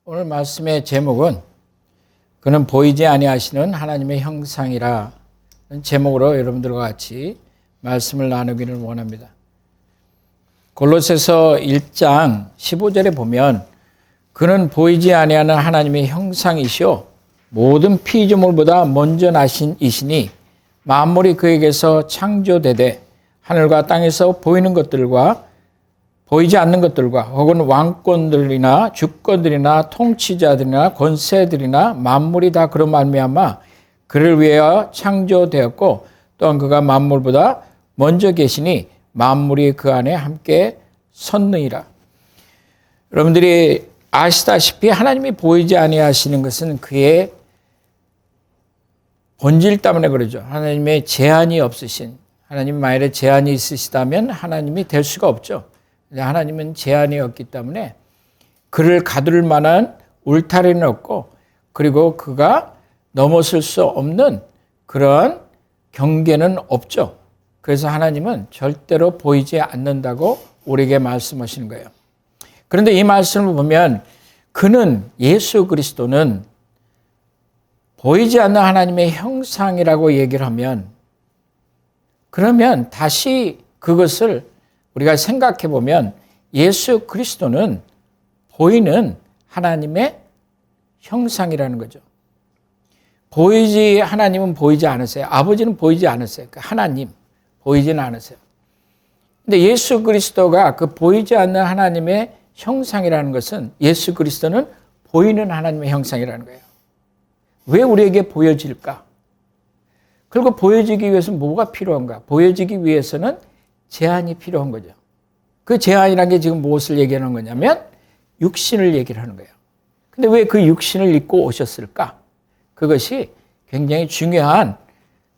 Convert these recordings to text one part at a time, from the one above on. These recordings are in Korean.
오늘 말씀의 제목은 그는 보이지 아니하시는 하나님의 형상이라는 제목으로 여러분들과 같이 말씀을 나누기를 원합니다. 골로새서 1장 15절에 보면 그는 보이지 아니하는 하나님의 형상이시오 모든 피조물보다 먼저 나신 이시니 만물이 그에게서 창조되되 하늘과 땅에서 보이는 것들과 보이지 않는 것들과 혹은 왕권들이나 주권들이나 통치자들이나 권세들이나 만물이 다 그로 말미암아 그를 위하여 창조되었고 또한 그가 만물보다 먼저 계시니 만물이 그 안에 함께 섰느니라. 여러분들이 아시다시피 하나님이 보이지 아니하시는 것은 그의 본질 때문에 그러죠. 하나님의 제한이 없으신, 하나님 만일에 제한이 있으시다면 하나님이 될 수가 없죠. 하나님은 제한이 없기 때문에 그를 가둘 만한 울타리는 없고 그리고 그가 넘어설 수 없는 그런 경계는 없죠. 그래서 하나님은 절대로 보이지 않는다고 우리에게 말씀하시는 거예요. 그런데 이 말씀을 보면 그는 예수 그리스도는 보이지 않는 하나님의 형상이라고 얘기를 하면 그러면 다시 그것을 우리가 생각해 보면 예수 그리스도는 보이는 하나님의 형상이라는 거죠. 하나님은 보이지 않으세요. 아버지는 보이지 않으세요. 하나님 보이지는 않으세요. 근데 예수 그리스도가 그 보이지 않는 하나님의 형상이라는 것은 예수 그리스도는 보이는 하나님의 형상이라는 거예요. 왜 우리에게 보여질까? 그리고 보여지기 위해서는 뭐가 필요한가? 보여지기 위해서는 제한이 필요한 거죠. 그 제한이라는 게 지금 무엇을 얘기하는 거냐면 육신을 얘기를 하는 거예요. 근데 왜 그 육신을 입고 오셨을까? 그것이 굉장히 중요한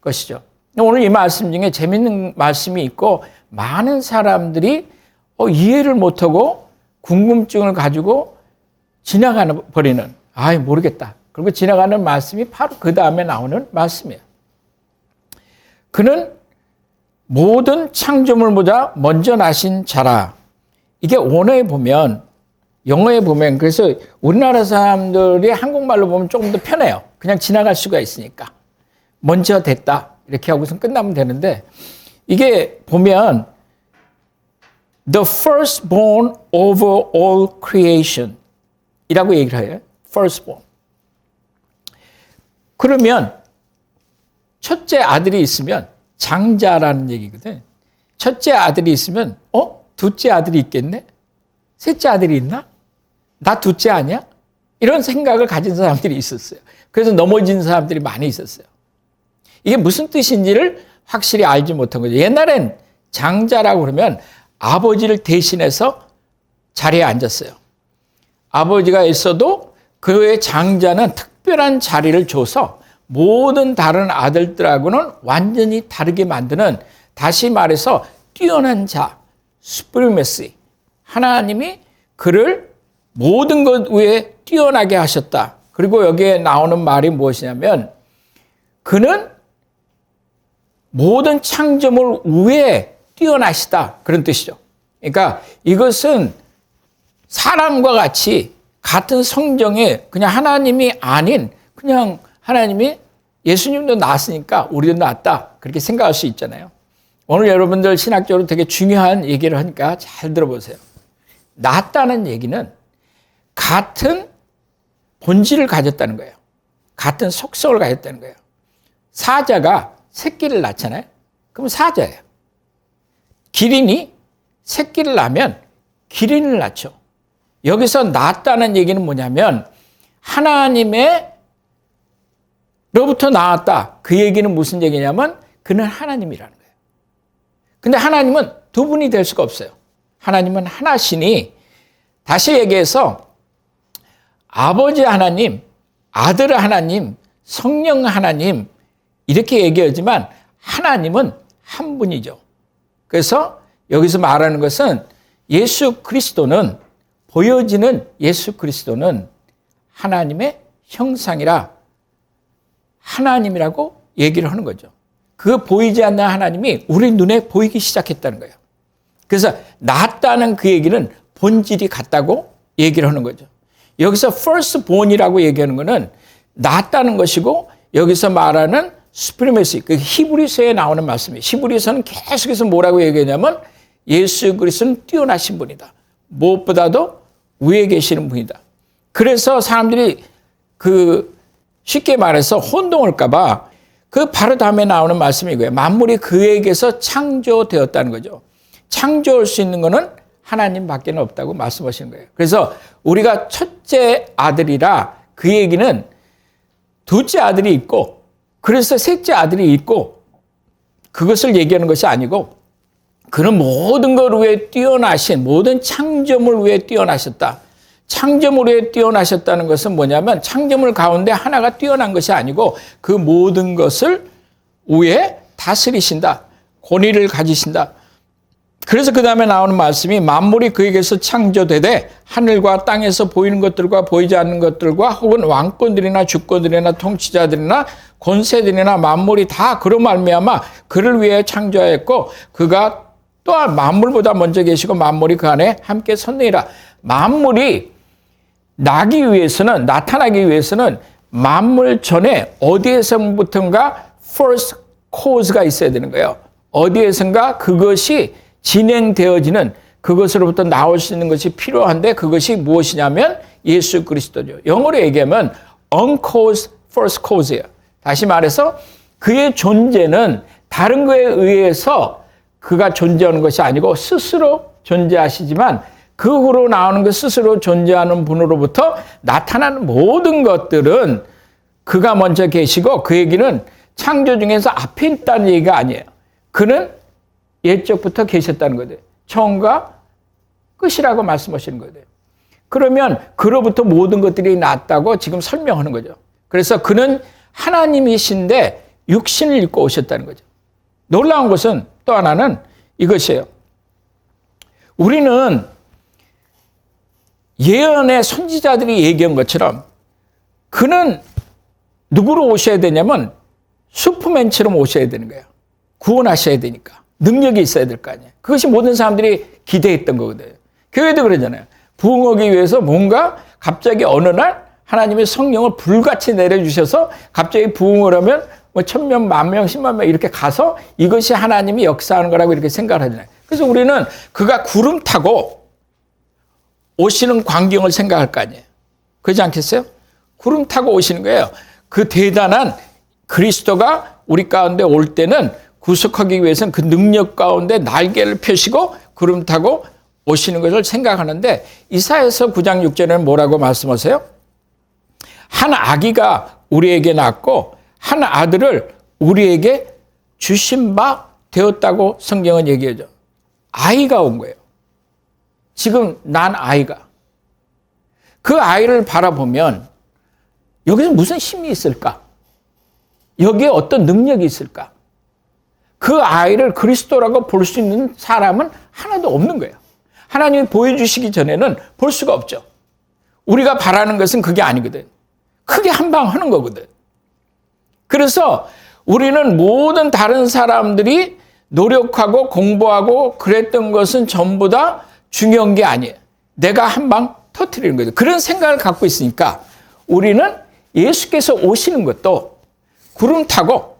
것이죠. 오늘 이 말씀 중에 재밌는 말씀이 있고 많은 사람들이 이해를 못하고 궁금증을 가지고 지나가 버리는 모르겠다. 그리고 지나가는 말씀이 바로 그 다음에 나오는 말씀이에요. 그는 모든 창조물보다 먼저 나신 자라. 이게 원어에 보면, 영어에 보면, 그래서 우리나라 사람들이 한국말로 보면 조금 더 편해요. 그냥 지나갈 수가 있으니까. 먼저 됐다. 이렇게 하고서 끝나면 되는데, 이게 보면, the firstborn over all creation 이라고 얘기를 해요. firstborn. 그러면, 첫째 아들이 있으면, 장자라는 얘기거든. 첫째 아들이 있으면 둘째 아들이 있겠네? 셋째 아들이 있나? 나 둘째 아니야? 이런 생각을 가진 사람들이 있었어요. 그래서 넘어진 사람들이 많이 있었어요. 이게 무슨 뜻인지를 확실히 알지 못한 거죠. 옛날엔 장자라고 그러면 아버지를 대신해서 자리에 앉았어요. 아버지가 있어도 그의 장자는 특별한 자리를 줘서 모든 다른 아들들하고는 완전히 다르게 만드는, 다시 말해서 뛰어난 자, supremacy. 하나님이 그를 모든 것 위에 뛰어나게 하셨다. 그리고 여기에 나오는 말이 무엇이냐면 그는 모든 창조물 위에 뛰어나시다. 그런 뜻이죠. 그러니까 이것은 사람과 같이 같은 성정에 그냥 하나님이 아닌 그냥 하나님이 예수님도 낳았으니까 우리도 낳았다. 그렇게 생각할 수 있잖아요. 오늘 여러분들 신학적으로 되게 중요한 얘기를 하니까 잘 들어보세요. 낳았다는 얘기는 같은 본질을 가졌다는 거예요. 같은 속성을 가졌다는 거예요. 사자가 새끼를 낳잖아요. 그럼 사자예요. 기린이 새끼를 낳으면 기린을 낳죠. 여기서 낳았다는 얘기는 뭐냐면 하나님의 로부터 나왔다. 그 얘기는 무슨 얘기냐면 그는 하나님이라는 거예요. 근데 하나님은 두 분이 될 수가 없어요. 하나님은 하나시니 다시 얘기해서 아버지 하나님, 아들 하나님, 성령 하나님 이렇게 얘기하지만 하나님은 한 분이죠. 그래서 여기서 말하는 것은 예수 그리스도는 보여지는 예수 그리스도는 하나님의 형상이라 하나님이라고 얘기를 하는 거죠. 그 보이지 않는 하나님이 우리 눈에 보이기 시작했다는 거예요. 그래서 낫다는 그 얘기는 본질이 같다고 얘기를 하는 거죠. 여기서 firstborn이라고 얘기하는 것은 낫다는 것이고 여기서 말하는 supremacy, 그 히브리서에 나오는 말씀이에요. 히브리서는 계속해서 뭐라고 얘기하냐면 예수 그리스도는 뛰어나신 분이다. 무엇보다도 위에 계시는 분이다. 그래서 사람들이 쉽게 말해서 혼동할까봐 바로 다음에 나오는 말씀이 이거예요. 만물이 그에게서 창조되었다는 거죠. 창조할 수 있는 것은 하나님밖에 없다고 말씀하시는 거예요. 그래서 우리가 첫째 아들이라 그 얘기는 둘째 아들이 있고 그래서 셋째 아들이 있고 그것을 얘기하는 것이 아니고 그는 모든 걸 위해 뛰어나신 모든 창조물 위해 뛰어나셨다. 창조물 위해 뛰어나셨다는 것은 뭐냐면 창조물 가운데 하나가 뛰어난 것이 아니고 그 모든 것을 위해 다스리신다. 권위를 가지신다. 그래서 그 다음에 나오는 말씀이 만물이 그에게서 창조되되 하늘과 땅에서 보이는 것들과 보이지 않는 것들과 혹은 왕권들이나 주권들이나 통치자들이나 권세들이나 만물이 다 그로 말미암아 그를 위해 창조하였고 그가 또한 만물보다 먼저 계시고 만물이 그 안에 함께 섰느니라. 만물이 나타나기 위해서는 만물 전에 어디에서부턴가 first cause가 있어야 되는 거예요. 어디에선가 그것이 진행되어지는 그것으로부터 나올 수 있는 것이 필요한데 그것이 무엇이냐면 예수 그리스도죠. 영어로 얘기하면 uncaused first cause예요. 다시 말해서 그의 존재는 다른 거에 의해서 그가 존재하는 것이 아니고 스스로 존재하시지만 그 후로 나오는 그 스스로 존재하는 분으로부터 나타나는 모든 것들은 그가 먼저 계시고 그 얘기는 창조 중에서 앞에 있다는 얘기가 아니에요. 그는 옛적부터 계셨다는 거예요. 처음과 끝이라고 말씀하시는 거예요. 그러면 그로부터 모든 것들이 났다고 지금 설명하는 거죠. 그래서 그는 하나님이신데 육신을 입고 오셨다는 거죠. 놀라운 것은 또 하나는 이것이에요. 우리는 예언의 선지자들이 얘기한 것처럼 그는 누구로 오셔야 되냐면 슈퍼맨처럼 오셔야 되는 거예요. 구원하셔야 되니까. 능력이 있어야 될 거 아니에요. 그것이 모든 사람들이 기대했던 거거든요. 교회도 그러잖아요. 부흥하기 위해서 뭔가 갑자기 어느 날 하나님의 성령을 불같이 내려주셔서 갑자기 부흥을 하면 뭐 1000명, 10,000명, 10만 명 이렇게 가서 이것이 하나님이 역사하는 거라고 이렇게 생각을 하잖아요. 그래서 우리는 그가 구름 타고 오시는 광경을 생각할 거 아니에요. 그렇지 않겠어요? 구름 타고 오시는 거예요. 그 대단한 그리스도가 우리 가운데 올 때는 구속하기 위해서는 그 능력 가운데 날개를 펴시고 구름 타고 오시는 것을 생각하는데 이사야서 9장 6절에는 뭐라고 말씀하세요? 한 아기가 우리에게 낳고 한 아들을 우리에게 주신 바 되었다고 성경은 얘기하죠. 아이가 온 거예요. 지금 난 아이가. 그 아이를 바라보면 여기서 무슨 힘이 있을까? 여기에 어떤 능력이 있을까? 그 아이를 그리스도라고 볼 수 있는 사람은 하나도 없는 거예요. 하나님이 보여주시기 전에는 볼 수가 없죠. 우리가 바라는 것은 그게 아니거든. 크게 한 방 하는 거거든. 그래서 우리는 모든 다른 사람들이 노력하고 공부하고 그랬던 것은 전부 다 중요한 게 아니에요. 내가 한 방 터뜨리는 거죠. 그런 생각을 갖고 있으니까 우리는 예수께서 오시는 것도 구름 타고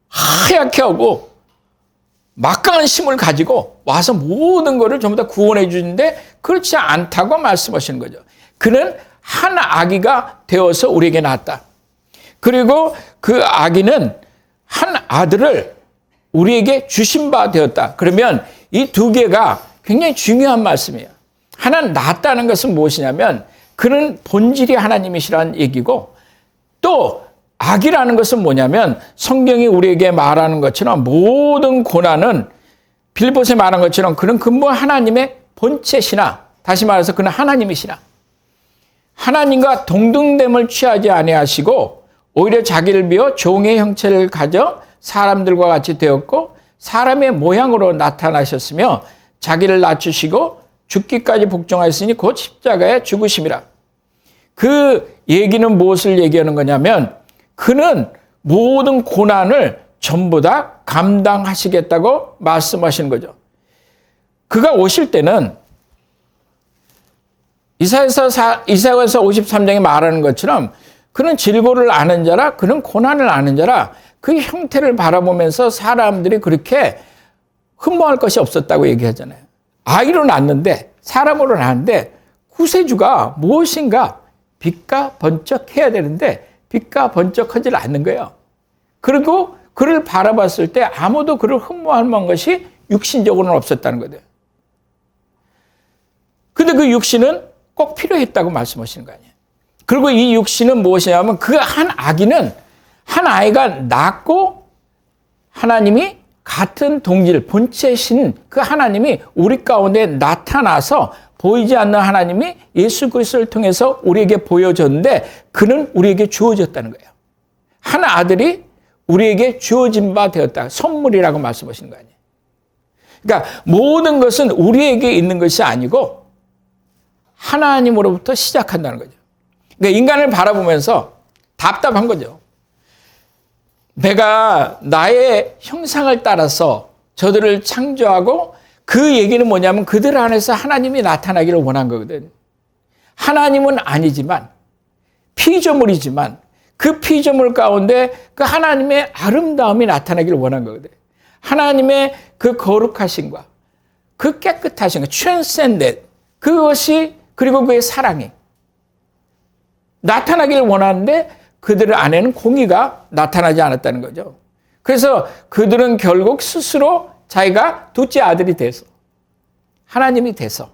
하얗게 하고 막강한 힘을 가지고 와서 모든 것을 전부 다 구원해 주는데 그렇지 않다고 말씀하시는 거죠. 그는 한 아기가 되어서 우리에게 낳았다. 그리고 그 아기는 한 아들을 우리에게 주신 바 되었다. 그러면 이 두 개가 굉장히 중요한 말씀이에요. 하나는 낳았다는 것은 무엇이냐면 그는 본질이 하나님이시라는 얘기고 또 악이라는 것은 뭐냐면 성경이 우리에게 말하는 것처럼 모든 고난은 빌봇에 말한 것처럼 그는 근본 하나님의 본체시나 다시 말해서 그는 하나님이시나 하나님과 동등됨을 취하지 아니하시고 오히려 자기를 비워 종의 형체를 가져 사람들과 같이 되었고 사람의 모양으로 나타나셨으며 자기를 낮추시고 죽기까지 복종하였으니 곧 십자가에 죽으심이라. 그 얘기는 무엇을 얘기하는 거냐면 그는 모든 고난을 전부 다 감당하시겠다고 말씀하시는 거죠. 그가 오실 때는 이사야서 53장에 말하는 것처럼 그는 질고를 아는 자라, 그는 고난을 아는 자라, 그 형태를 바라보면서 사람들이 그렇게 흠모할 것이 없었다고 얘기하잖아요. 아이로 낳는데, 사람으로 낳는데 구세주가 무엇인가 빛과 번쩍해야 되는데 빛과 번쩍하지 않는 거예요. 그리고 그를 바라봤을 때 아무도 그를 흠모할 만한 것이 육신적으로는 없었다는 거예요. 근데 그 육신은 꼭 필요했다고 말씀하시는 거 아니에요. 그리고 이 육신은 무엇이냐면 그 한 아기는 한 아이가 낳고 하나님이 같은 동질, 본체신 그 하나님이 우리 가운데 나타나서 보이지 않는 하나님이 예수 그리스도를 통해서 우리에게 보여줬는데 그는 우리에게 주어졌다는 거예요. 한 아들이 우리에게 주어진 바 되었다. 선물이라고 말씀하시는 거 아니에요. 그러니까 모든 것은 우리에게 있는 것이 아니고 하나님으로부터 시작한다는 거죠. 그러니까 인간을 바라보면서 답답한 거죠. 내가 나의 형상을 따라서 저들을 창조하고 그 얘기는 뭐냐면 그들 안에서 하나님이 나타나기를 원한 거거든. 하나님은 아니지만 피조물이지만 그 피조물 가운데 그 하나님의 아름다움이 나타나기를 원한 거거든. 하나님의 그 거룩하심과 그 깨끗하심과 transcendent 그것이 그리고 그의 사랑이 나타나기를 원하는데 그들 안에는 공의가 나타나지 않았다는 거죠. 그래서 그들은 결국 스스로 자기가 둘째 아들이 돼서 하나님이 돼서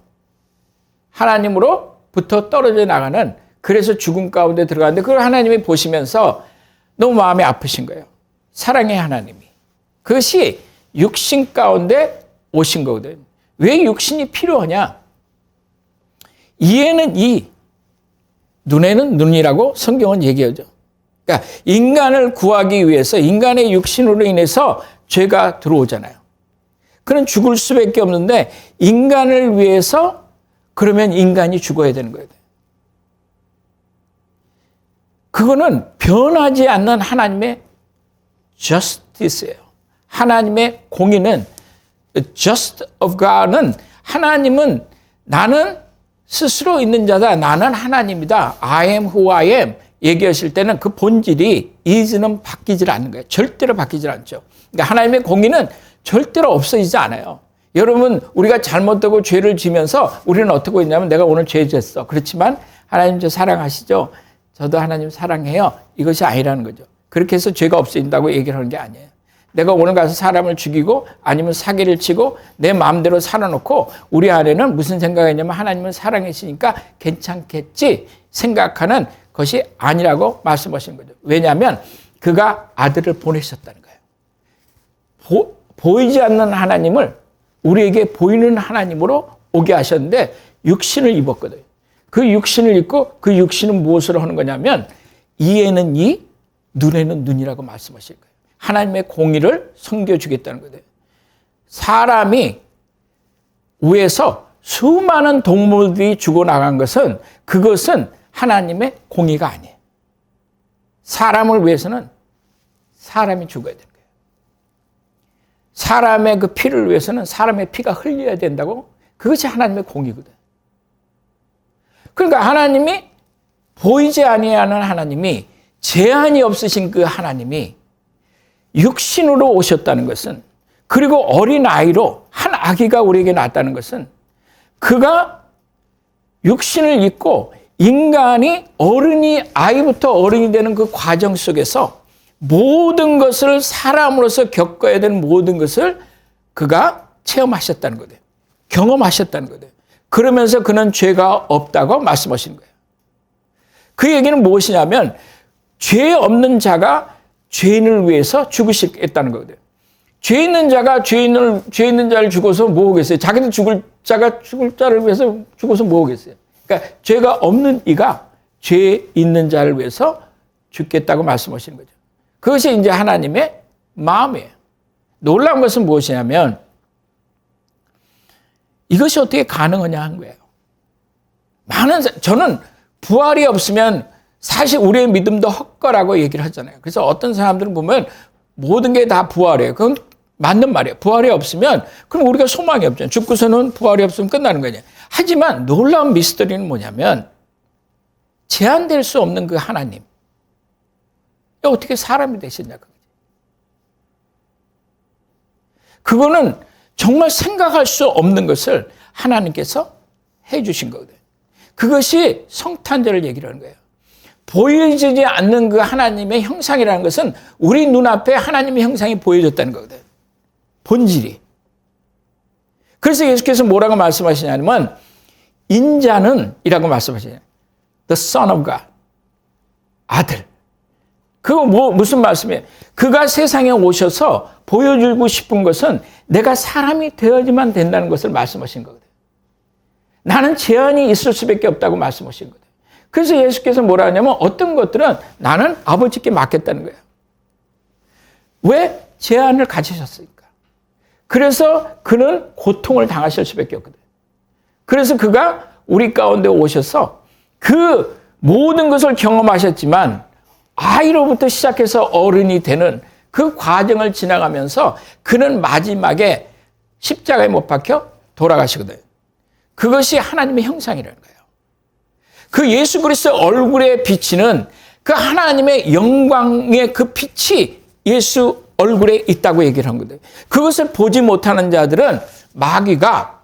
하나님으로부터 떨어져 나가는 그래서 죽음 가운데 들어갔는데 그걸 하나님이 보시면서 너무 마음이 아프신 거예요. 사랑의 하나님이. 그것이 육신 가운데 오신 거거든. 왜 육신이 필요하냐? 이에는 이, 눈에는 눈이라고 성경은 얘기하죠. 그러니까 인간을 구하기 위해서 인간의 육신으로 인해서 죄가 들어오잖아요. 그는 죽을 수밖에 없는데 인간을 위해서 그러면 인간이 죽어야 되는 거예요. 그거는 변하지 않는 하나님의 justice예요. 하나님의 공의는 just of God은 하나님은 나는 스스로 있는 자다. 나는 하나님이다. I am who I am. 얘기하실 때는 그 본질이 is는 바뀌질 않는 거예요. 절대로 바뀌질 않죠. 그러니까 하나님의 공의는 절대로 없어지지 않아요. 여러분 우리가 잘못되고 죄를 지면서 우리는 어떻게 했냐면 내가 오늘 죄 졌어. 그렇지만 하나님 저 사랑하시죠. 저도 하나님 사랑해요. 이것이 아니라는 거죠. 그렇게 해서 죄가 없어진다고 얘기를 하는 게 아니에요. 내가 오늘 가서 사람을 죽이고 아니면 사기를 치고 내 마음대로 살아놓고 우리 안에는 무슨 생각이 있냐면 하나님은 사랑이시니까 괜찮겠지 생각하는 것이 아니라고 말씀하시는 거죠. 왜냐하면 그가 아들을 보내셨다는 거예요. 보이지 않는 하나님을 우리에게 보이는 하나님으로 오게 하셨는데 육신을 입었거든요. 그 육신을 입고 그 육신은 무엇으로 하는 거냐면 이에는 이, 눈에는 눈이라고 말씀하실 거예요. 하나님의 공의를 섬겨주겠다는 거예요. 사람이 위에서 수많은 동물들이 죽어나간 것은 그것은 하나님의 공의가 아니에요. 사람을 위해서는 사람이 죽어야 되는 거예요. 사람의 그 피를 위해서는 사람의 피가 흘려야 된다고 그것이 하나님의 공의거든. 그러니까 하나님이 보이지 아니하는 하나님이 제한이 없으신 그 하나님이 육신으로 오셨다는 것은 그리고 어린아이로 한 아기가 우리에게 낳았다는 것은 그가 육신을 입고 인간이 어른이 아이부터 어른이 되는 그 과정 속에서 모든 것을 사람으로서 겪어야 되는 모든 것을 그가 체험하셨다는 거예요. 경험하셨다는 거예요. 그러면서 그는 죄가 없다고 말씀하시는 거예요. 그 얘기는 무엇이냐면 죄 없는 자가 죄인을 위해서 죽으시겠다는 거거든요. 죄 있는 자가 죄 있는 자를 죽어서 뭐 하겠어요? 자기도 죽을 자를 위해서 죽어서 뭐 하겠어요? 그러니까 죄가 없는 이가 죄 있는 자를 위해서 죽겠다고 말씀하시는 거죠. 그것이 이제 하나님의 마음이에요. 놀라운 것은 무엇이냐면 이것이 어떻게 가능하냐 한 거예요. 저는 부활이 없으면 사실 우리의 믿음도 헛거라고 얘기를 하잖아요. 그래서 어떤 사람들은 보면 모든 게 다 부활이에요. 그건 맞는 말이에요. 부활이 없으면 그럼 우리가 소망이 없잖아요. 죽고서는 부활이 없으면 끝나는 거냐. 하지만 놀라운 미스터리는 뭐냐면 제한될 수 없는 그 하나님. 어떻게 사람이 되셨냐. 그거는 정말 생각할 수 없는 것을 하나님께서 해 주신 거거든요. 그것이 성탄절을 얘기를 하는 거예요. 보여지지 않는 그 하나님의 형상이라는 것은 우리 눈앞에 하나님의 형상이 보여졌다는 거거든요. 본질이. 그래서 예수께서 뭐라고 말씀하시냐면 인자는 이라고 말씀하시냐면 The Son of God. 아들. 그거 무슨 말씀이에요? 그가 세상에 오셔서 보여주고 싶은 것은 내가 사람이 되어야지만 된다는 것을 말씀하신 거거든요. 나는 제한이 있을 수밖에 없다고 말씀하신 거거든요. 그래서 예수께서 뭐라 하냐면 어떤 것들은 나는 아버지께 맡겼다는 거예요. 왜? 제한을 가지셨으니까. 그래서 그는 고통을 당하실 수밖에 없거든요. 그래서 그가 우리 가운데 오셔서 그 모든 것을 경험하셨지만 아이로부터 시작해서 어른이 되는 그 과정을 지나가면서 그는 마지막에 십자가에 못 박혀 돌아가시거든요. 그것이 하나님의 형상이라는 거예요. 그 예수 그리스도 얼굴에 비치는 그 하나님의 영광의 그 빛이 예수 얼굴에 있다고 얘기를 한 거예요. 그것을 보지 못하는 자들은 마귀가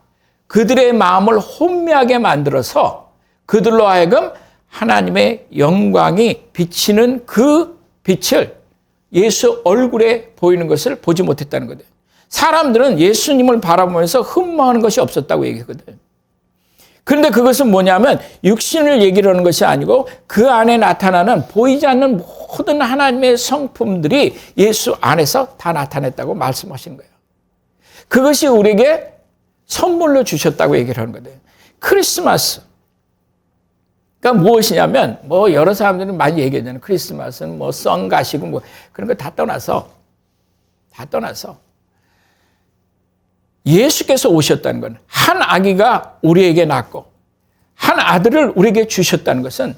그들의 마음을 혼미하게 만들어서 그들로 하여금 하나님의 영광이 비치는 그 빛을 예수 얼굴에 보이는 것을 보지 못했다는 거예요. 사람들은 예수님을 바라보면서 흠모하는 것이 없었다고 얘기하거든요. 그런데 그것은 뭐냐면 육신을 얘기를 하는 것이 아니고 그 안에 나타나는 보이지 않는 모든 하나님의 성품들이 예수 안에서 다 나타냈다고 말씀하시는 거예요. 그것이 우리에게 선물로 주셨다고 얘기를 하는 거예요. 크리스마스. 그러니까 무엇이냐면 여러 사람들이 많이 얘기하잖아요. 크리스마스는 선 가시고 그런 거 다 떠나서 예수께서 오셨다는 건 한 아기가 우리에게 낳고 한 아들을 우리에게 주셨다는 것은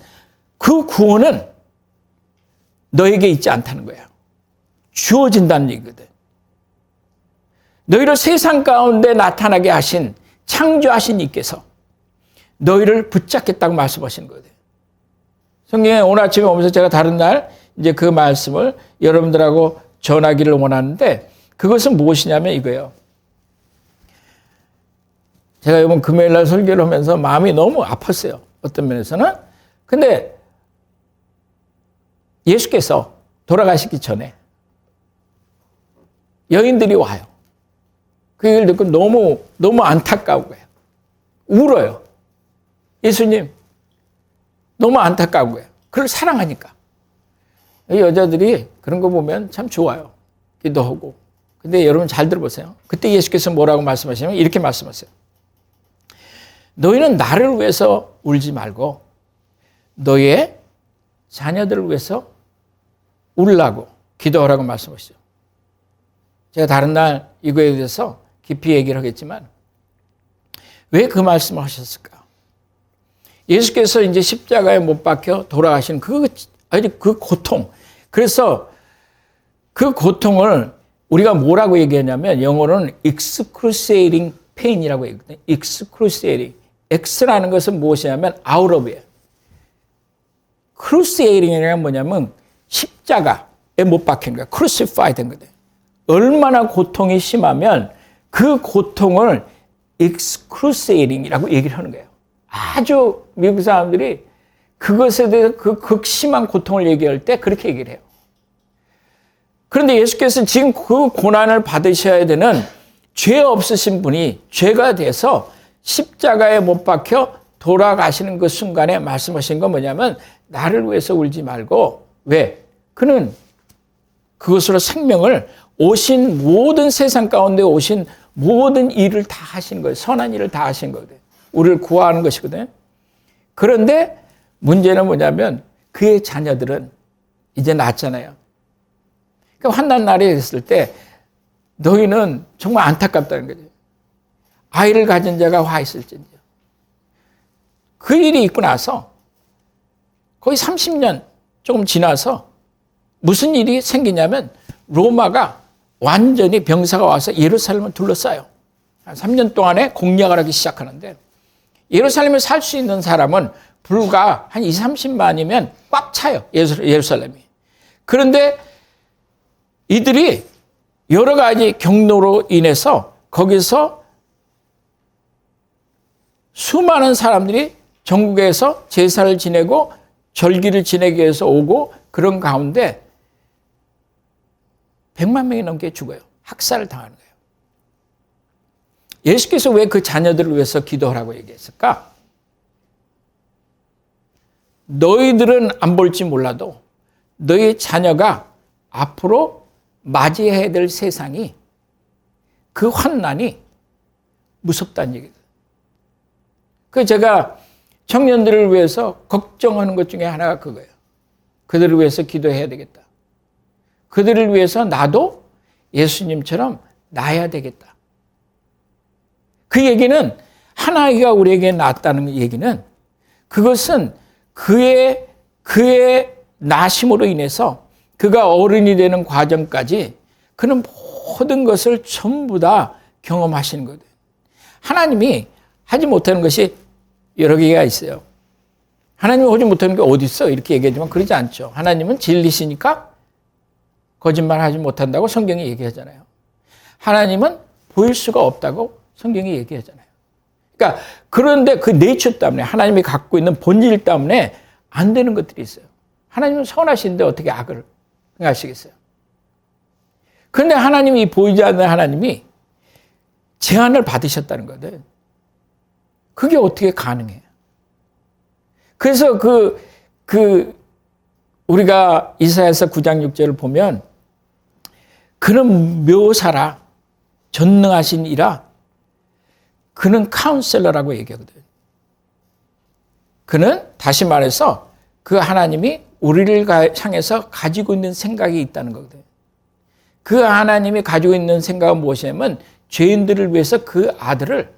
그 구원은 너에게 있지 않다는 거예요. 주어진다는 얘기거든. 너희를 세상 가운데 나타나게 하신 창조하신 이께서 너희를 붙잡겠다고 말씀하시는 거예요. 성경에 오늘 아침에 오면서 제가 다른 날 이제 그 말씀을 여러분들하고 전하기를 원하는데 그것은 무엇이냐면 이거예요. 제가 이번 금요일 날 설교를 하면서 마음이 너무 아팠어요. 어떤 면에서는. 근데 예수께서 돌아가시기 전에 여인들이 와요. 그 얘기를 듣고 너무 안타까운 거예요. 울어요. 예수님, 너무 안타까운 거예요. 그걸 사랑하니까. 이 여자들이 그런 거 보면 참 좋아요. 기도하고. 근데 여러분 잘 들어보세요. 그때 예수께서 뭐라고 말씀하시냐면 이렇게 말씀하세요. 너희는 나를 위해서 울지 말고 너희의 자녀들을 위해서 울라고 기도하라고 말씀하시죠. 제가 다른 날 이거에 대해서 깊이 얘기를 하겠지만 왜 그 말씀을 하셨을까? 예수께서 이제 십자가에 못 박혀 돌아가신 그 고통. 그래서 그 고통을 우리가 뭐라고 얘기하냐면 영어로는 excruciating pain이라고 얘기하거든요. excruciating. X라는 것은 무엇이냐면 out of이에요. cruciating이란 뭐냐면 십자가에 못 박힌 거야. crucified 된 거예요. 얼마나 고통이 심하면 그 고통을 excruciating이라고 얘기를 하는 거예요. 아주 미국 사람들이 그것에 대해서 그 극심한 고통을 얘기할 때 그렇게 얘기를 해요. 그런데 예수께서 지금 그 고난을 받으셔야 되는 죄 없으신 분이 죄가 돼서 십자가에 못 박혀 돌아가시는 그 순간에 말씀하신 건 뭐냐면 나를 위해서 울지 말고 왜? 그는 그것으로 생명을 오신 모든 세상 가운데 오신 모든 일을 다 하신 거예요. 선한 일을 다 하신 거거든요. 우리를 구하는 것이거든요. 그런데 문제는 뭐냐면 그의 자녀들은 이제 낳았잖아요. 그러니까 환난 날이 됐을 때 너희는 정말 안타깝다는 거죠. 아이를 가진 자가 화 있을진지요. 그 일이 있고 나서 거의 30년 조금 지나서 무슨 일이 생기냐면 로마가 완전히 병사가 와서 예루살렘을 둘러싸요. 한 3년 동안에 공략을 하기 시작하는데 예루살렘에 살 수 있는 사람은 불과 한 20, 30만이면 꽉 차요. 예루살렘이. 그런데 이들이 여러 가지 경로로 인해서 거기서 수많은 사람들이 전국에서 제사를 지내고 절기를 지내기 위해서 오고 그런 가운데 100만 명이 넘게 죽어요. 학살을 당하는 거예요. 예수께서 왜 그 자녀들을 위해서 기도하라고 얘기했을까? 너희들은 안 볼지 몰라도 너희 자녀가 앞으로 맞이해야 될 세상이 그 환난이 무섭다는 얘기예요. 그래서 제가 청년들을 위해서 걱정하는 것 중에 하나가 그거예요. 그들을 위해서 기도해야 되겠다. 그들을 위해서 나도 예수님처럼 나야 되겠다. 그 얘기는 하나님가 우리에게 낳았다는 얘기는 그것은 그의 나심으로 인해서 그가 어른이 되는 과정까지 그는 모든 것을 전부 다 경험하시는 거예요. 하나님이 하지 못하는 것이 여러 개가 있어요. 하나님이 하지 못하는 게 어디 있어? 이렇게 얘기하지만 그러지 않죠. 하나님은 진리시니까 거짓말하지 못한다고 성경이 얘기하잖아요. 하나님은 보일 수가 없다고 성경이 얘기하잖아요. 그러니까 그런데 그 네이처 때문에 하나님이 갖고 있는 본질 때문에 안 되는 것들이 있어요. 하나님은 선하신데 어떻게 악을 행하시겠어요? 그런데 하나님이 보이지 않는 하나님이 제한을 받으셨다는 거거든. 그게 어떻게 가능해요? 그래서 우리가 이사야서 9장 6절을 보면 그는 묘사라 전능하신 이라 그는 카운셀러라고 얘기하거든. 그는 다시 말해서 그 하나님이 우리를 향해서 가지고 있는 생각이 있다는 거거든. 그 하나님이 가지고 있는 생각은 무엇이냐면 죄인들을 위해서 그 아들을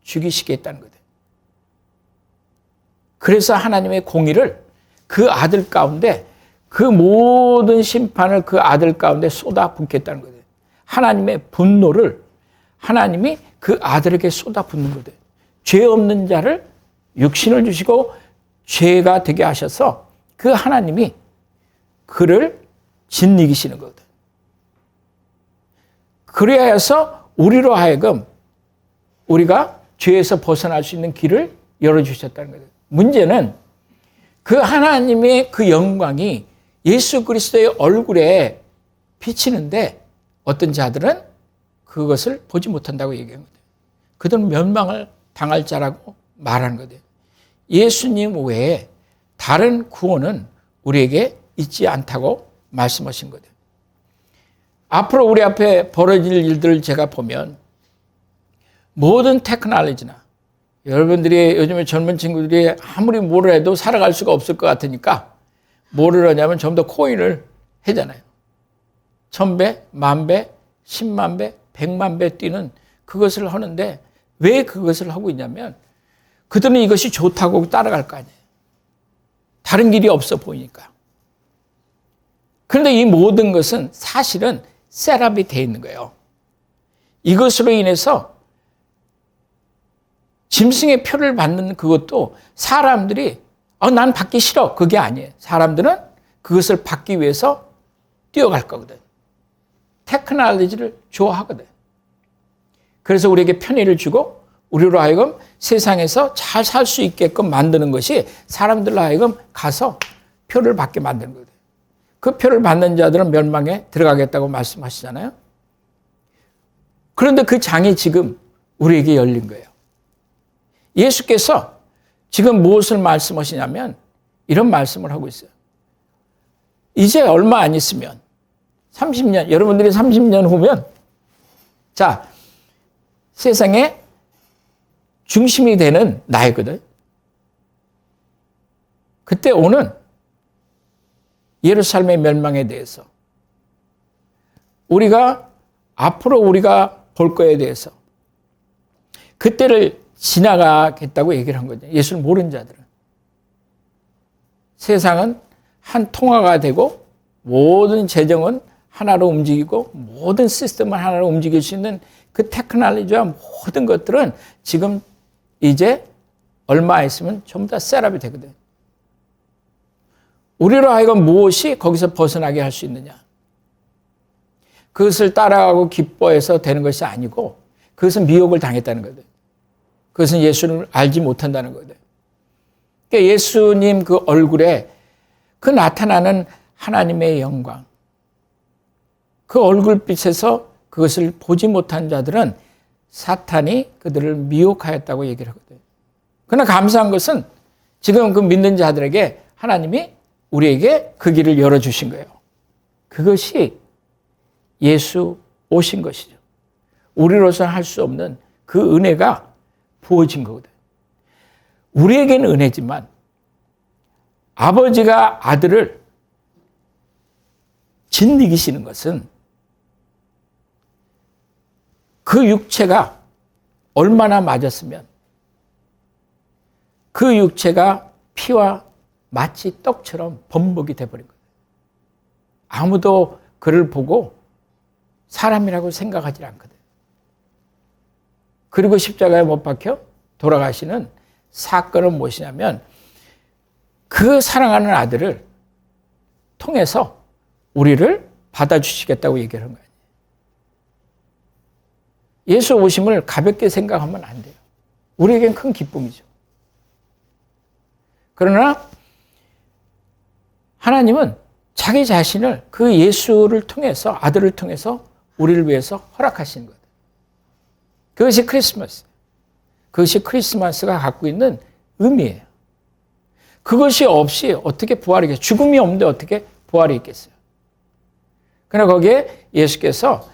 죽이시겠다는 거거든. 그래서 하나님의 공의를 그 아들 가운데 그 모든 심판을 그 아들 가운데 쏟아붓겠다는 거거든. 하나님의 분노를 하나님이 그 아들에게 쏟아붓는 거거든. 죄 없는 자를 육신을 주시고 죄가 되게 하셔서 그 하나님이 그를 짓이기시는 거거든. 그래야 해서 우리로 하여금 우리가 죄에서 벗어날 수 있는 길을 열어주셨다는 거예요. 문제는 그 하나님의 그 영광이 예수 그리스도의 얼굴에 비치는데 어떤 자들은 그것을 보지 못한다고 얘기하는 거예요. 그들은 멸망을 당할 자라고 말하는 거예요. 예수님 외에 다른 구원은 우리에게 있지 않다고 말씀하신 거예요. 앞으로 우리 앞에 벌어질 일들을 제가 보면 모든 테크놀로지나 여러분들이 요즘에 젊은 친구들이 아무리 뭐를 해도 살아갈 수가 없을 것 같으니까 뭐를 하냐면 전부 다 코인을 하잖아요. 1000배, 10,000배, 10만 배, 100만 배 뛰는 그것을 하는데 왜 그것을 하고 있냐면 그들은 이것이 좋다고 따라갈 거 아니에요. 다른 길이 없어 보이니까. 그런데 이 모든 것은 사실은 셋업이 되어 있는 거예요. 이것으로 인해서 짐승의 표를 받는 그것도 사람들이 난 받기 싫어. 그게 아니에요. 사람들은 그것을 받기 위해서 뛰어갈 거거든. 테크놀로지를 좋아하거든. 그래서 우리에게 편의를 주고 우리로 하여금 세상에서 잘 살 수 있게끔 만드는 것이 사람들로 하여금 가서 표를 받게 만드는 거거든. 그 표를 받는 자들은 멸망에 들어가겠다고 말씀하시잖아요. 그런데 그 장이 지금 우리에게 열린 거예요. 예수께서 지금 무엇을 말씀하시냐면 이런 말씀을 하고 있어요. 이제 얼마 안 있으면 30년, 여러분들이 30년 후면 자, 세상의 중심이 되는 나이거든. 그때 오는 예루살렘의 멸망에 대해서 앞으로 우리가 볼 거에 대해서 그때를 지나가겠다고 얘기를 한 거죠. 예수를 모르는 자들은. 세상은 한 통화가 되고 모든 재정은 하나로 움직이고 모든 시스템을 하나로 움직일 수 있는 그 테크놀로지와 모든 것들은 지금 이제 얼마 있으면 전부 다 셋업이 되거든. 우리로 하여금 무엇이 거기서 벗어나게 할 수 있느냐? 그것을 따라가고 기뻐해서 되는 것이 아니고 그것은 미혹을 당했다는 거거든. 그것은 예수를 알지 못한다는 거거든. 그러니까 예수님 그 얼굴에 그 나타나는 하나님의 영광, 그 얼굴빛에서 그것을 보지 못한 자들은 사탄이 그들을 미혹하였다고 얘기를 하거든. 그러나 감사한 것은 지금 그 믿는 자들에게 하나님이 우리에게 그 길을 열어주신 거예요. 그것이 예수 오신 것이죠. 우리로서는 할 수 없는 그 은혜가 부어진 거거든. 우리에게는 은혜지만 아버지가 아들을 짓이기시는 것은 그 육체가 얼마나 맞았으면 그 육체가 피와 마치 떡처럼 범벅이 돼버린 거예요. 아무도 그를 보고 사람이라고 생각하지 않거든. 그리고 십자가에 못 박혀 돌아가시는 사건은 무엇이냐면 그 사랑하는 아들을 통해서 우리를 받아주시겠다고 얘기를 한 거예요. 예수 오심을 가볍게 생각하면 안 돼요. 우리에겐 큰 기쁨이죠. 그러나 하나님은 자기 자신을 그 예수를 통해서, 아들을 통해서 우리를 위해서 허락하시는 거예요. 그것이 크리스마스. 그것이 크리스마스가 갖고 있는 의미예요. 그것이 없이 어떻게 부활이 있겠어요? 죽음이 없는데 어떻게 부활이 있겠어요? 그러나 거기에 예수께서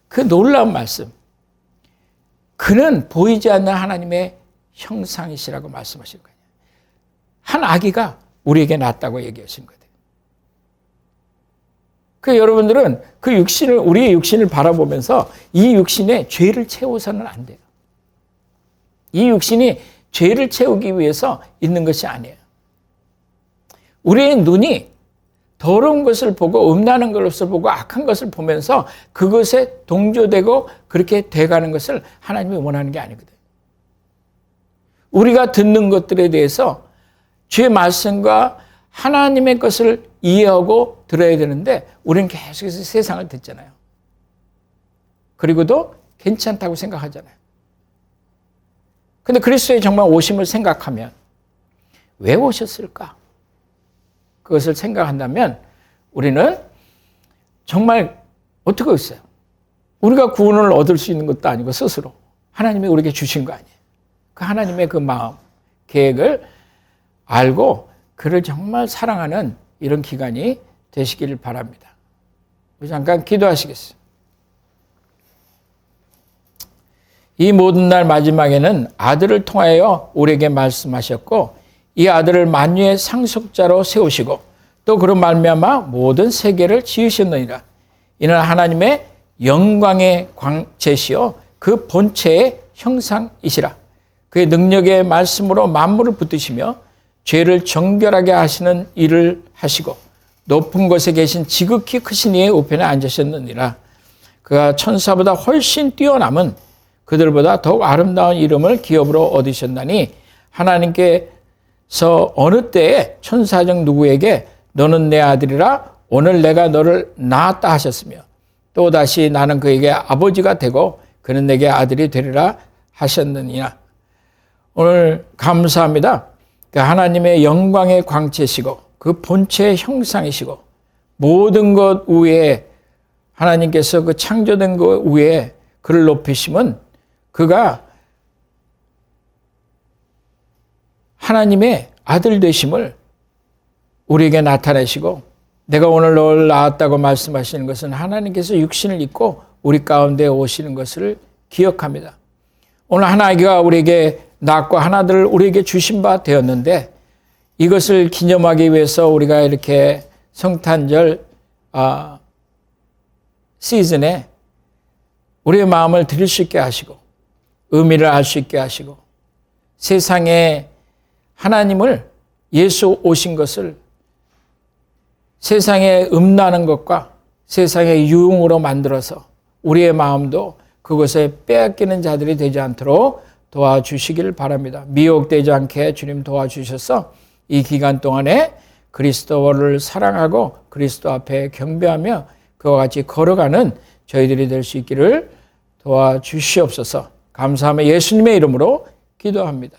그 놀라운 말씀, 그는 보이지 않는 하나님의 형상이시라고 말씀하신 거예요. 한 아기가 우리에게 낳았다고 얘기하신 거예요. 그 여러분들은 그 육신을, 우리의 육신을 바라보면서 이 육신에 죄를 채워서는 안 돼요. 이 육신이 죄를 채우기 위해서 있는 것이 아니에요. 우리의 눈이 더러운 것을 보고 음란한 것을 보고 악한 것을 보면서 그것에 동조되고 그렇게 돼가는 것을 하나님이 원하는 게 아니거든요. 우리가 듣는 것들에 대해서 주의 말씀과 하나님의 것을 이해하고 들어야 되는데 우리는 계속해서 세상을 듣잖아요. 그리고도 괜찮다고 생각하잖아요. 근데 그리스도의 정말 오심을 생각하면 왜 오셨을까? 그것을 생각한다면 우리는 정말 어떻게 했어요? 우리가 구원을 얻을 수 있는 것도 아니고 스스로 하나님이 우리에게 주신 거 아니에요. 그 하나님의 그 마음, 계획을 알고 그를 정말 사랑하는 이런 기간이 되시기를 바랍니다. 잠깐 기도하시겠어요? 이 모든 날 마지막에는 아들을 통하여 우리에게 말씀하셨고 이 아들을 만유의 상속자로 세우시고 또 그로 말미암아 모든 세계를 지으셨느니라. 이는 하나님의 영광의 광채시요 그 본체의 형상이시라. 그의 능력의 말씀으로 만물을 붙드시며 죄를 정결하게 하시는 일을 하시고 높은 곳에 계신 지극히 크신 이의 우편에 앉으셨느니라. 그가 천사보다 훨씬 뛰어남은 그들보다 더욱 아름다운 이름을 기업으로 얻으셨나니 하나님께서 어느 때에 천사 중 누구에게 너는 내 아들이라 오늘 내가 너를 낳았다 하셨으며 또다시 나는 그에게 아버지가 되고 그는 내게 아들이 되리라 하셨느니라. 오늘 감사합니다. 하나님의 영광의 광채시고 그 본체의 형상이시고 모든 것 위에 하나님께서 그 창조된 것 위에 그를 높이심은 그가 하나님의 아들 되심을 우리에게 나타내시고 내가 오늘 너를 낳았다고 말씀하시는 것은 하나님께서 육신을 입고 우리 가운데 오시는 것을 기억합니다. 오늘 한 아기가 우리에게 낳고 하나들을 우리에게 주신 바 되었는데 이것을 기념하기 위해서 우리가 이렇게 성탄절 시즌에 우리의 마음을 드릴 수 있게 하시고 의미를 알 수 있게 하시고 세상에 하나님을 예수 오신 것을 세상에 음란한 것과 세상의 유흥으로 만들어서 우리의 마음도 그것에 빼앗기는 자들이 되지 않도록 도와주시길 바랍니다. 미혹되지 않게 주님 도와주셔서 이 기간 동안에 그리스도를 사랑하고 그리스도 앞에 경배하며 그와 같이 걸어가는 저희들이 될 수 있기를 도와주시옵소서. 감사하며 예수님의 이름으로 기도합니다.